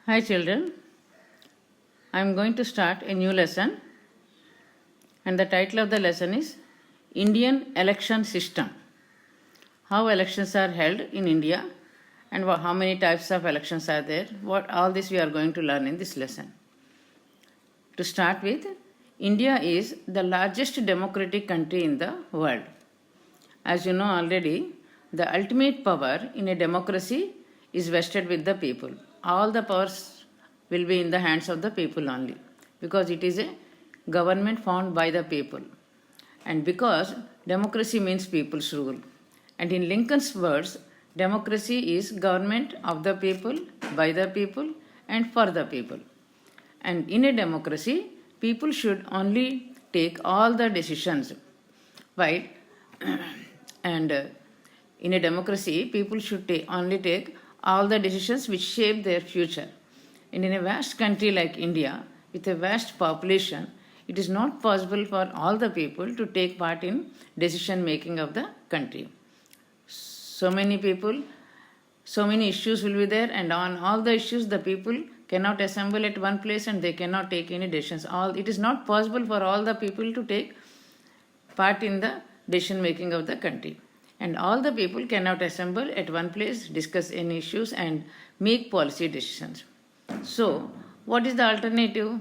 Hi children, I am going to start a new lesson and the title of the lesson is Indian Election System. How elections are held in India and how many types of elections are there. All this we are going to learn in this lesson. To start with, India is the largest democratic country in the world. As you know already, the ultimate power in a democracy is vested with the people. All the powers will be in the hands of the people only, because it is a government formed by the people, and because democracy means people's rule. And in Lincoln's words, democracy is government of the people, by the people, and for the people. And in a democracy, people should only take all the decisions. While and in a democracy, people should only take all the decisions which shape their future. And in a vast country like India, with a vast population, it is not possible for all the people to take part in decision making of the country. So many people, so many issues will be there, and on all the issues the people cannot assemble at one place and they cannot take any decisions. It is not possible for all the people to take part in the decision making of the country. And all the people cannot assemble at one place, discuss any issues and make policy decisions. So, what is the alternative?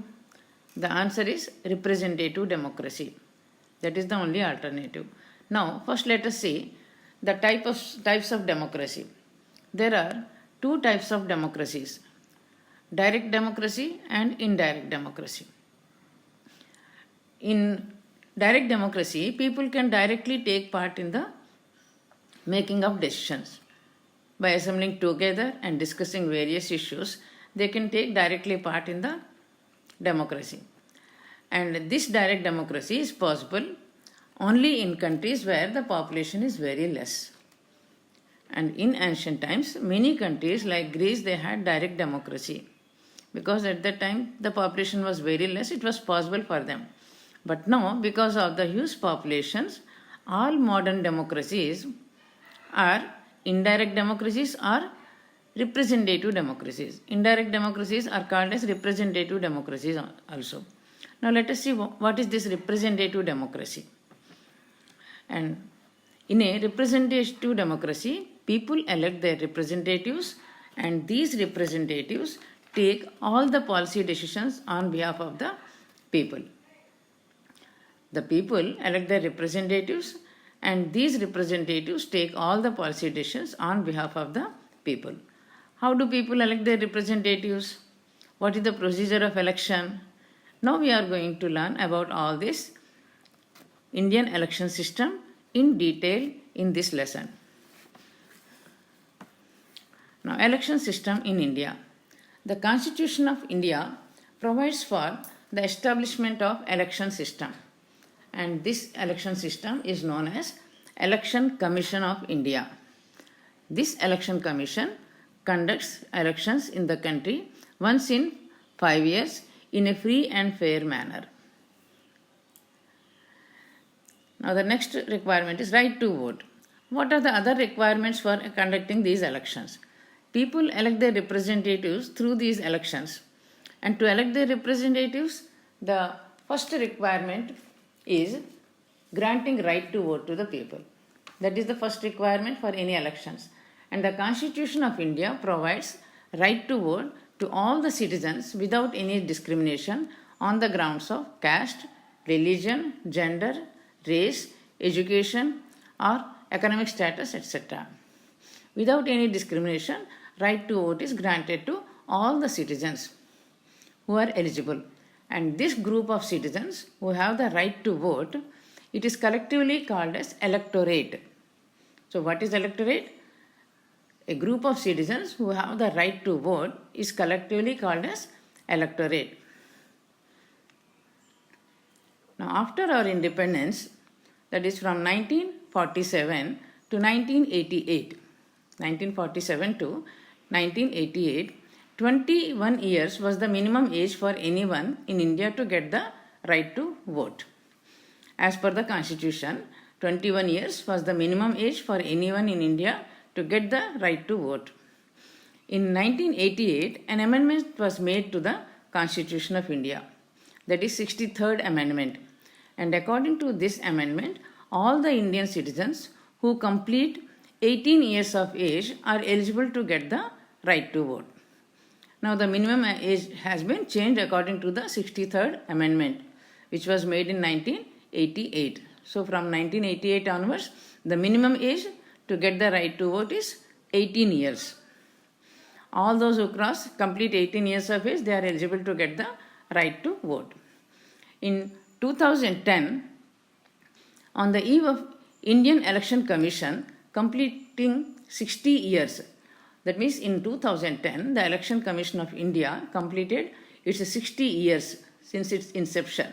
The answer is representative democracy. That is the only alternative. Now, first let us see the types of democracy. There are two types of democracies: direct democracy and indirect democracy. In direct democracy, people can directly take part in the making of decisions. By assembling together and discussing various issues, they can take directly part in the democracy. And this direct democracy is possible only in countries where the population is very less. And in ancient times, many countries like Greece, they had direct democracy, because at that time the population was very less, it was possible for them. But now, because of the huge populations, all modern democracies are indirect democracies or representative democracies. Indirect democracies are called as representative democracies also. Now let us see what is this representative democracy. And in a representative democracy, people elect their representatives, and these representatives take all the policy decisions on behalf of the people. The people elect their representatives, and these representatives take all the policy decisions on behalf of the people. How do people elect their representatives? What is the procedure of election? Now we are going to learn about all this Indian election system in detail in this lesson. Now, election system in India. The Constitution of India provides for the establishment of election system, and this election system is known as Election Commission of India. This election commission conducts elections in the country once in 5 years in a free and fair manner. Now the next requirement is right to vote. What are the other requirements for conducting these elections? People elect their representatives through these elections, and to elect their representatives, the first requirement is granting right to vote to the people. That is the first requirement for any elections. And the Constitution of India provides right to vote to all the citizens without any discrimination on the grounds of caste, religion, gender, race, education, or economic status, etc. Without any discrimination, right to vote is granted to all the citizens who are eligible. And this group of citizens who have the right to vote, it is collectively called as electorate. So what is electorate? A group of citizens who have the right to vote is collectively called as electorate. Now, after our independence, that is from 1947 to 1988, 1947 to 1988, 21 years was the minimum age for anyone in India to get the right to vote. As per the Constitution, 21 years was the minimum age for anyone in India to get the right to vote. In 1988, an amendment was made to the Constitution of India, that is 63rd Amendment. And according to this amendment, all the Indian citizens who complete 18 years of age are eligible to get the right to vote. Now the minimum age has been changed according to the 63rd Amendment, which was made in 1988. So from 1988 onwards, the minimum age to get the right to vote is 18 years. All those who complete 18 years of age, they are eligible to get the right to vote. In 2010, on the eve of Indian Election Commission completing 60 years, that means in 2010, the Election Commission of India completed its 60 years since its inception.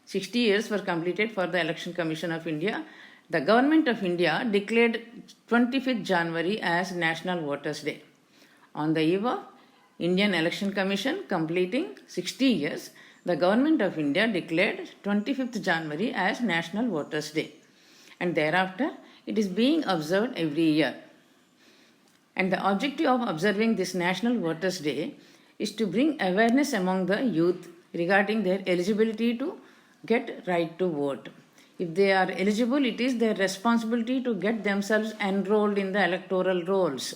60 years were completed for the Election Commission of India. The Government of India declared 25th January as National Voters' Day. On the eve of Indian Election Commission completing 60 years, the Government of India declared 25th January as National Voters' Day. And thereafter, it is being observed every year. And the objective of observing this National Voters' Day is to bring awareness among the youth regarding their eligibility to get right to vote. If they are eligible, it is their responsibility to get themselves enrolled in the electoral rolls.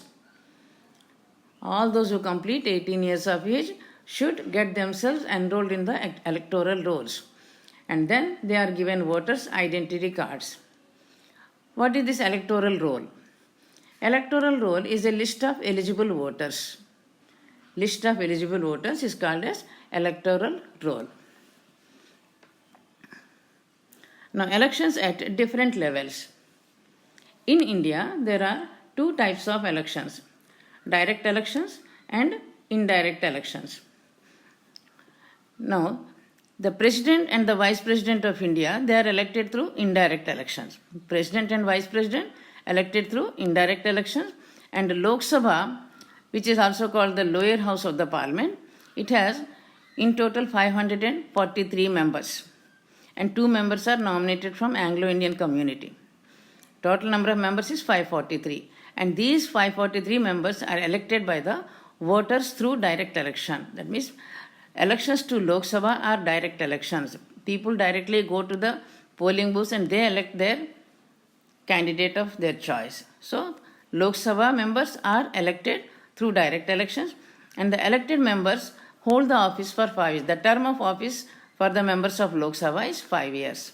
All those who complete 18 years of age should get themselves enrolled in the electoral rolls. And then they are given voters' identity cards. What is this electoral roll? Electoral roll is a list of eligible voters. List of eligible voters is called as electoral roll. Now, elections at different levels. In India, there are two types of elections: direct elections and indirect elections. Now, the President and the Vice President of India, they are elected through indirect elections. President and Vice President elected through indirect elections, and Lok Sabha, which is also called the lower house of the parliament, it has in total 543 members, and 2 members are nominated from Anglo-Indian community. Total number of members is 543, and these 543 members are elected by the voters through direct election. That means elections to Lok Sabha are direct elections. People directly go to the polling booths and they elect their candidate of their choice. So, Lok Sabha members are elected through direct elections, and the elected members hold the office for 5 years. The term of office for the members of Lok Sabha is 5 years.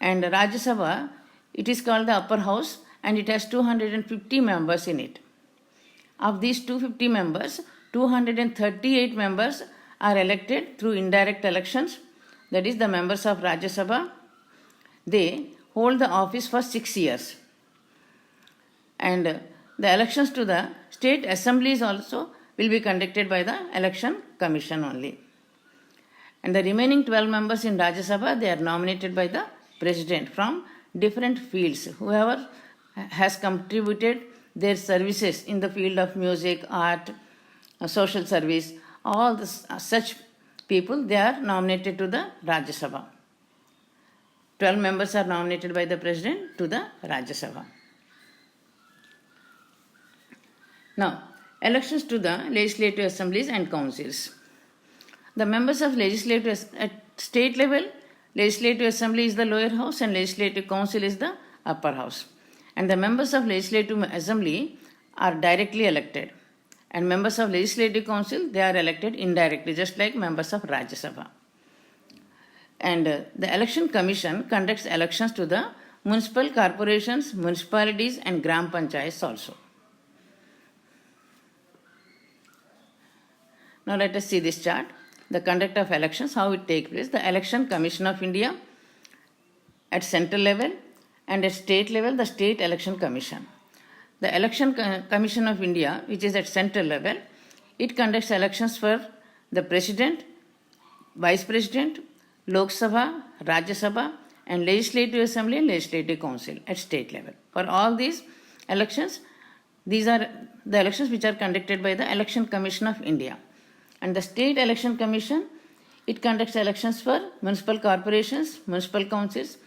And Rajya Sabha, it is called the upper house, and it has 250 members in it. Of these 250 members, 238 members are elected through indirect elections. That is, the members of Rajya Sabha, they hold the office for 6 years. And the elections to the state assemblies also will be conducted by the election commission only. And the remaining 12 members in Rajya Sabha, they are nominated by the president from different fields. Whoever has contributed their services in the field of music, art, social service, all this, such people, they are nominated to the Rajya Sabha. 12 members are nominated by the president to the Rajya Sabha. Now, elections to the legislative assemblies and councils. The members of legislative at state level, legislative assembly is the lower house and legislative council is the upper house. And the members of legislative assembly are directly elected. And members of legislative council, they are elected indirectly, just like members of Rajya Sabha. And the election commission conducts elections to the municipal corporations, municipalities and gram panchayats also. Now let us see this chart. The conduct of elections, how it takes place. The Election Commission of India at central level, and at state level, the State Election Commission. The Election Commission of India, which is at central level, it conducts elections for the President, Vice President, Lok Sabha, Rajya Sabha, and Legislative Assembly and Legislative Council at state level. For all these elections, these are the elections which are conducted by the Election Commission of India. And the State Election Commission, it conducts elections for municipal corporations, municipal councils,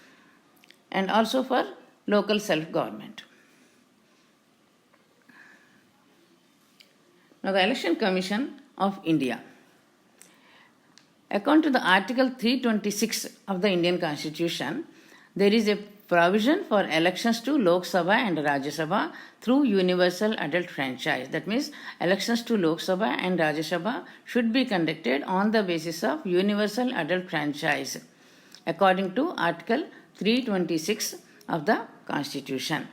and also for local self-government. Now the Election Commission of India. According to the Article 326 of the Indian Constitution, there is a provision for elections to Lok Sabha and Rajya Sabha through universal adult franchise. That means elections to Lok Sabha and Rajya Sabha should be conducted on the basis of universal adult franchise according to Article 326 of the Constitution.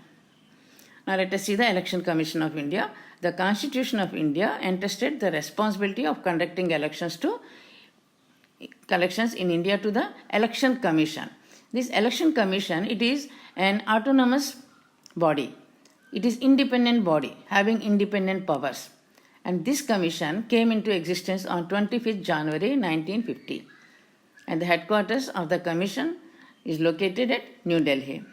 Now let us see the Election Commission of India. The Constitution of India entrusted the responsibility of conducting elections in India to the Election Commission. This Election Commission, it is an autonomous body. It is independent body having independent powers. And this commission came into existence on 25th January 1950. And the headquarters of the commission is located at New Delhi.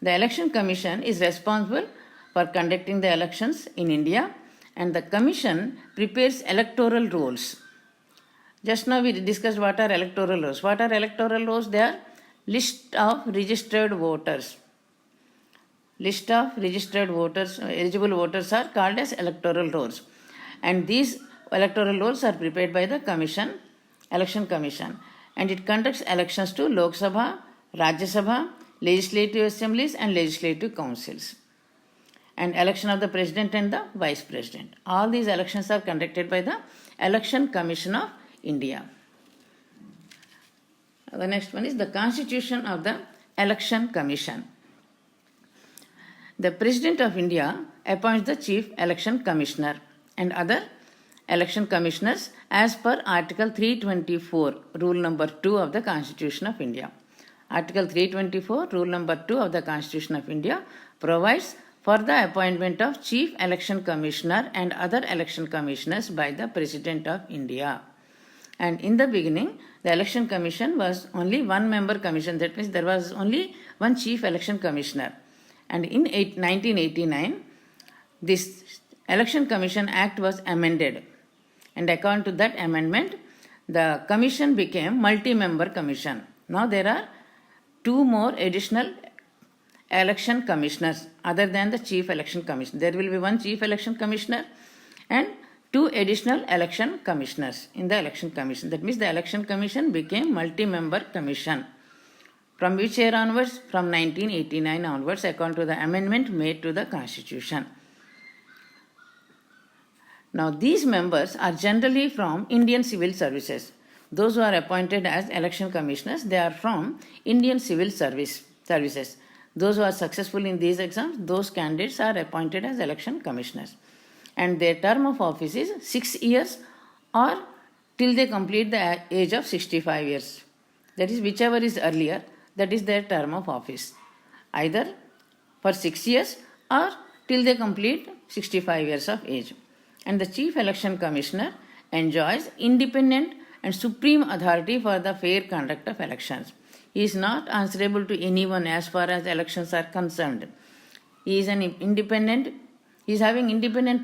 The Election Commission is responsible for conducting the elections in India, and the commission prepares electoral rolls. Just now we discussed what are electoral rolls. What are electoral rolls? They are list of registered voters. List of registered voters, eligible voters are called as electoral rolls. And these electoral rolls are prepared by the commission, Election Commission. And it conducts elections to Lok Sabha, Rajya Sabha, legislative assemblies and legislative councils. And election of the president and the vice president. All these elections are conducted by the Election Commission of India. The next one is the Constitution of the Election Commission. The President of India appoints the Chief Election Commissioner and other election commissioners as per Article 324, Rule number 2 of the Constitution of India. Article 324, Rule number 2 of the Constitution of India provides for the appointment of Chief Election Commissioner and other election commissioners by the President of India. And in the beginning, the Election Commission was only one member commission. That means there was only one Chief Election Commissioner. And in 1989, this Election Commission Act was amended. And according to that amendment, the commission became multi-member commission. Now there are two more additional election commissioners other than the Chief Election Commissioner. There will be one Chief Election Commissioner and two additional election commissioners in the Election Commission. That means the Election Commission became multi-member commission. From which year onwards? From 1989 onwards, according to the amendment made to the Constitution. Now these members are generally from Indian civil services. Those who are appointed as election commissioners, they are from Indian civil services. Those who are successful in these exams, those candidates are appointed as election commissioners. And their term of office is 6 years or till they complete the age of 65 years. That is, whichever is earlier, that is their term of office. Either for 6 years or till they complete 65 years of age. And the Chief Election Commissioner enjoys independent and supreme authority for the fair conduct of elections. He is not answerable to anyone as far as elections are concerned. He is having independent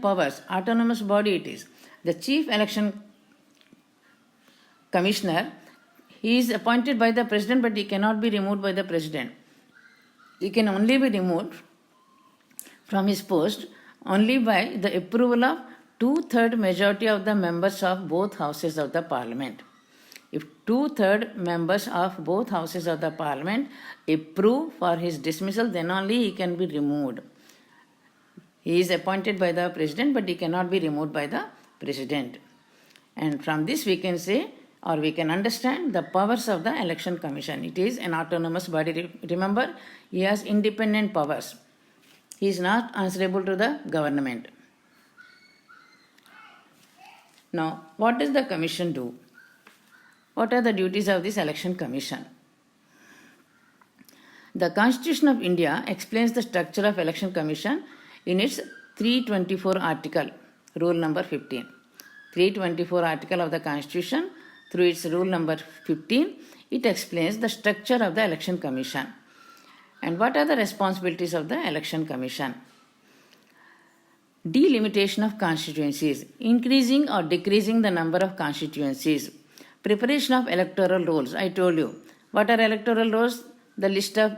powers, autonomous body it is. The Chief Election Commissioner, he is appointed by the President, but he cannot be removed by the President. He can only be removed from his post only by the approval of 2/3 majority of the members of both houses of the Parliament. If 2/3 members of both houses of the Parliament approve for his dismissal, then only he can be removed. He is appointed by the President, but he cannot be removed by the President. And from this we can say, or we can understand the powers of the Election Commission. It is an autonomous body. Remember, he has independent powers. He is not answerable to the government. Now, what does the Commission do? What are the duties of this Election Commission? The Constitution of India explains the structure of Election Commission in its 324 article, rule number 15. 324 article of the Constitution, through its rule number 15, it explains the structure of the Election Commission. And what are the responsibilities of the Election Commission? Delimitation of constituencies, increasing or decreasing the number of constituencies, preparation of electoral rolls. I told you. What are electoral rolls? The list of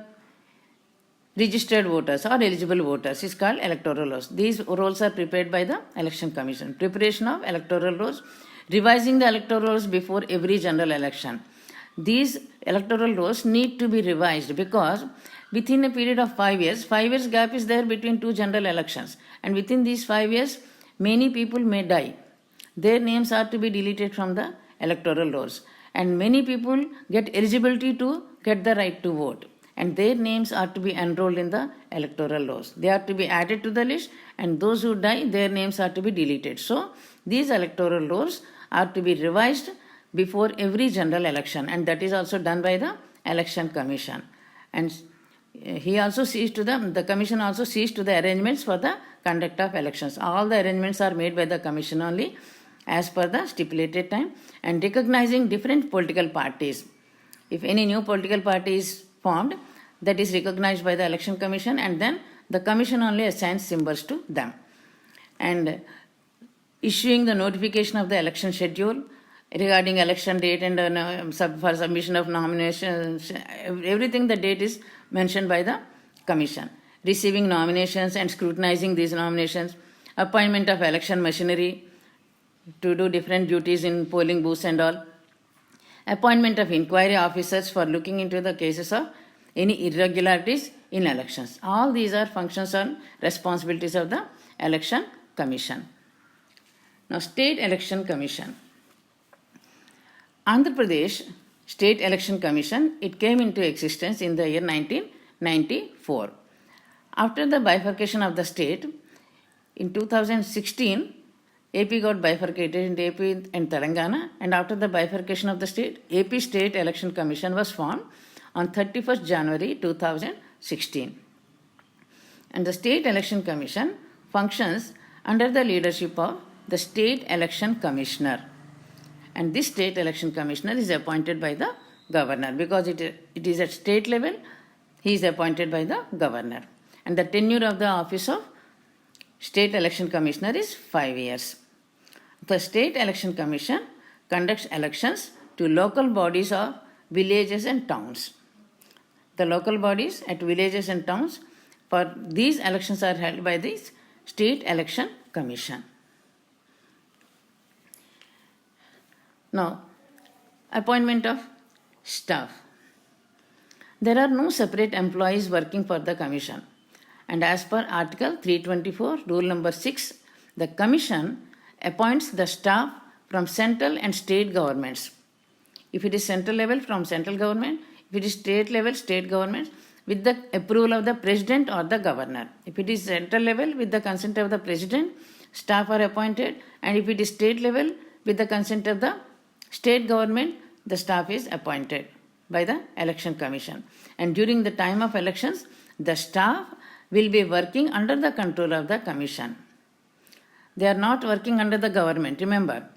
registered voters or eligible voters is called electoral rolls. These rolls are prepared by the Election Commission. Preparation of electoral rolls, revising the electoral rolls before every general election. These electoral rolls need to be revised because within a period of 5 years, 5 years gap is there between two general elections, and within these 5 years, many people may die. Their names are to be deleted from the electoral rolls, and many people get eligibility to get the right to vote, and their names are to be enrolled in the electoral rolls. They are to be added to the list, and those who die, their names are to be deleted. So, these electoral rolls are to be revised before every general election, and that is also done by the Election Commission. And he also sees to the Commission also sees to the arrangements for the conduct of elections. All the arrangements are made by the Commission only as per the stipulated time, and recognizing different political parties. If any new political party is formed, that is recognized by the Election Commission, and then the Commission only assigns symbols to them. And issuing the notification of the election schedule regarding election date and for submission of nominations, everything, the date is mentioned by the Commission. Receiving nominations and scrutinizing these nominations, appointment of election machinery to do different duties in polling booths and all, appointment of inquiry officers for looking into the cases of any irregularities in elections. All these are functions and responsibilities of the Election Commission. Now, State Election Commission. Andhra Pradesh State Election Commission, it came into existence in the year 1994. After the bifurcation of the state, in 2016, AP got bifurcated into AP and Telangana, and after the bifurcation of the state, AP State Election Commission was formed on 31st January 2016. And the State Election Commission functions under the leadership of the State Election Commissioner. And this State Election Commissioner is appointed by the Governor, because it is at state level, he is appointed by the Governor. And the tenure of the office of State Election Commissioner is 5 years. The State Election Commission conducts elections to local bodies of villages and towns. The local bodies at villages and towns, for these elections are held by the State Election Commission. Now, appointment of staff. There are no separate employees working for the Commission. And as per Article 324, Rule number 6, the Commission appoints the staff from central and state governments. If it is central level, from central government; if it is state level, state government, with the approval of the President or the Governor. If it is central level, with the consent of the President, staff are appointed, and if it is state level, with the consent of the state government, the staff is appointed by the Election Commission. And during the time of elections, the staff will be working under the control of the Commission. They are not working under the government. Remember,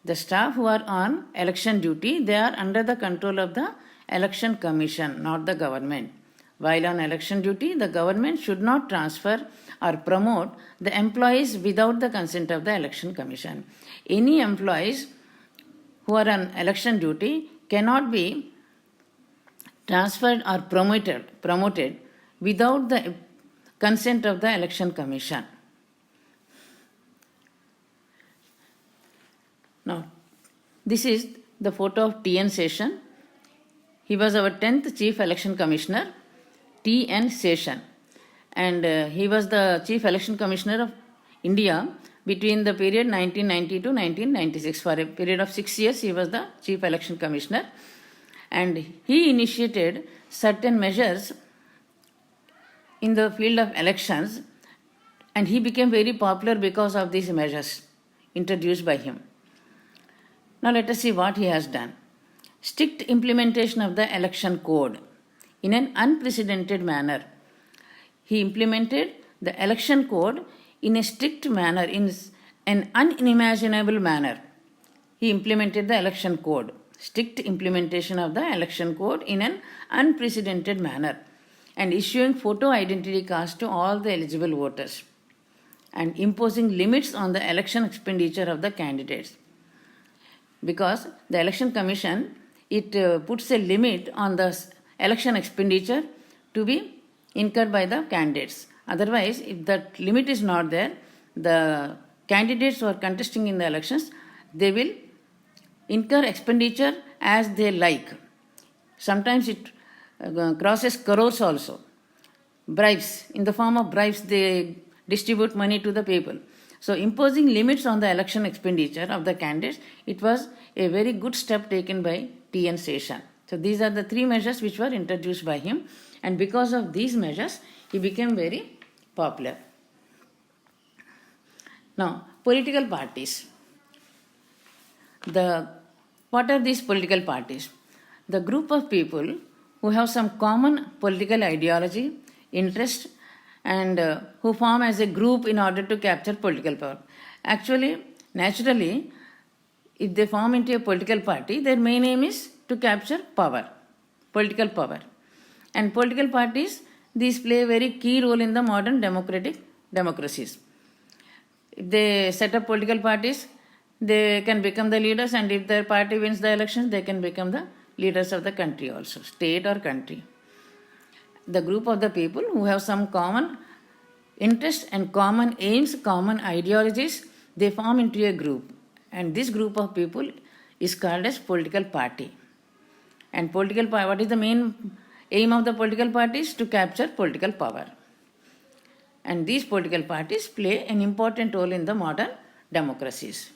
the staff who are on election duty, they are under the control of the Election Commission, not the government. While on election duty, the government should not transfer or promote the employees without the consent of the Election Commission. Any employees who are on election duty cannot be transferred or promoted without the consent of the Election Commission. Now, this is the photo of T.N. Seshan. He was our 10th Chief Election Commissioner, T.N. Seshan. And he was the Chief Election Commissioner of India between the period 1990 to 1996. For a period of 6 years, he was the Chief Election Commissioner. And he initiated certain measures in the field of elections, and he became very popular because of these measures introduced by him. Now let us see what he has done. Strict implementation of the election code in an unprecedented manner. He implemented the election code in a strict manner, in an unimaginable manner. He implemented the election code. Strict implementation of the election code in an unprecedented manner, and issuing photo identity cards to all the eligible voters, and imposing limits on the election expenditure of the candidates. Because the Election Commission, it puts a limit on the election expenditure to be incurred by the candidates. Otherwise, if that limit is not there, the candidates who are contesting in the elections, they will incur expenditure as they like. Sometimes it crosses crores also. Bribes, in the form of bribes, they distribute money to the people. So, imposing limits on the election expenditure of the candidates, it was a very good step taken by T.N. Seshan. So, these are the three measures which were introduced by him, and because of these measures, he became very popular. Now, political parties. What are these political parties? The group of people who have some common political ideology, interest, and who form as a group in order to capture political power. Actually, naturally, if they form into a political party, their main aim is to capture power, political power. And political parties, these play a very key role in the modern democracies. If they set up political parties, they can become the leaders, and if their party wins the elections, they can become the leaders of the country also, state or country. The group of the people who have some common interest and common aims, common ideologies, they form into a group. And this group of people is called as political party. And what is the main aim of the political parties? To capture political power. And these political parties play an important role in the modern democracies.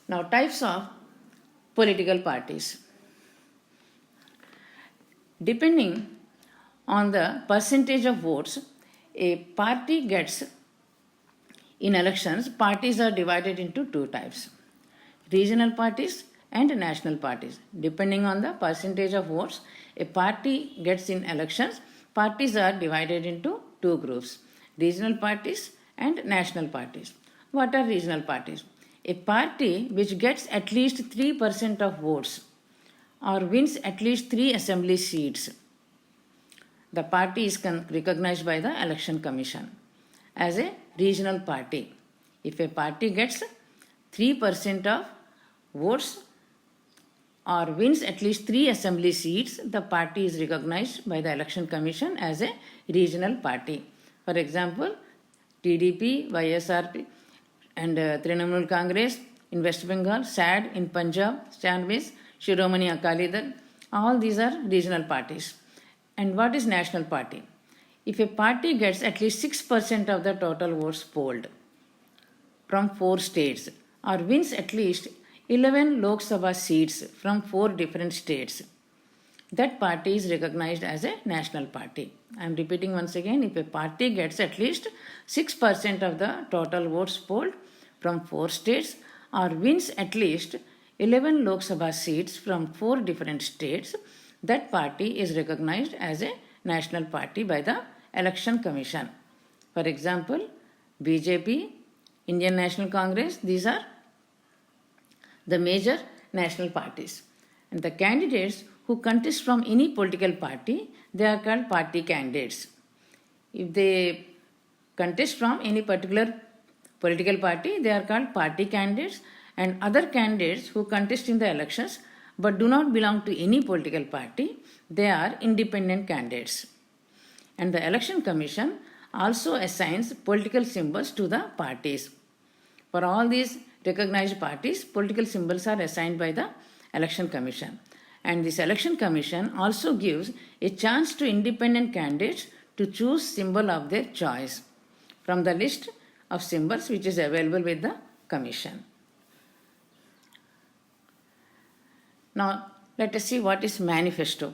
Now, types of political parties. Depending on the percentage of votes a party gets in elections, parties are divided into two types: regional parties and national parties. Depending on the percentage of votes a party gets in elections, parties are divided into two groups: regional parties and national parties. What are regional parties? A party which gets at least 3% of votes or wins at least 3 assembly seats. The party is recognized by the Election Commission as a regional party. If a party gets 3% of votes or wins at least 3 assembly seats, the party is recognized by the Election Commission as a regional party. For example, TDP, YSRP, and Trinamool Congress in West Bengal, SAD in Punjab, Stanwis, Shiromani Akali Dal, all these are regional parties. And what is national party? If a party gets at least 6% of the total votes polled from 4 states or wins at least 11 Lok Sabha seats from 4 different states, that party is recognized as a national party. I am repeating once again, if a party gets at least 6% of the total votes polled from 4 states or wins at least 11 Lok Sabha seats from 4 different states, that party is recognized as a national party by the Election Commission. For example, BJP, Indian National Congress, these are the major national parties. And the candidates who contest from any political party, they are called party candidates. If they contest from any particular political party, they are called party candidates, and other candidates who contest in the elections but do not belong to any political party, they are independent candidates. And the Election Commission also assigns political symbols to the parties. For all these recognized parties, political symbols are assigned by the Election Commission. And this Election Commission also gives a chance to independent candidates to choose symbol of their choice from the list of symbols which is available with the Commission. Now, let us see what is manifesto.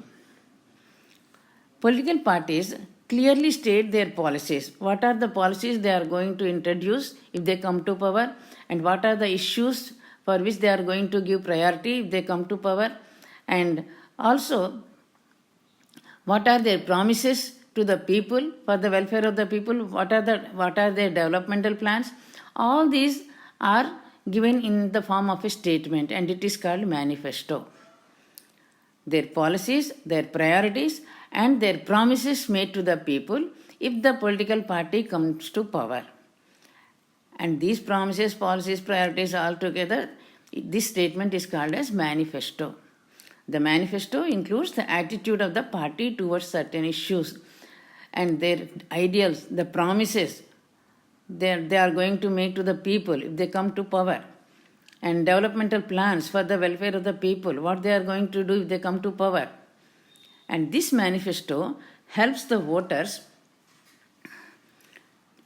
Political parties clearly state their policies. What are the policies they are going to introduce if they come to power, and what are the issues for which they are going to give priority if they come to power, and also what are their promises to the people for the welfare of the people, what are their developmental plans. All these are given in the form of a statement, and it is called manifesto. Their policies, their priorities, and their promises made to the people if the political party comes to power. And these promises, policies, priorities all together, this statement is called as manifesto. The manifesto includes the attitude of the party towards certain issues and their ideals, the promises they are going to make to the people if they come to power, and developmental plans for the welfare of the people, what they are going to do if they come to power. And this manifesto helps the voters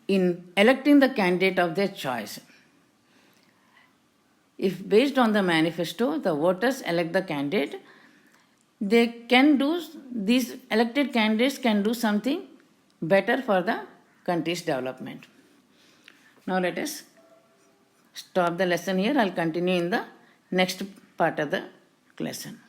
in electing the candidate of their choice. If based on the manifesto, the voters elect the candidate, these elected candidates can do something better for the country's development. Now let us stop the lesson here. I'll continue in the next part of the lesson.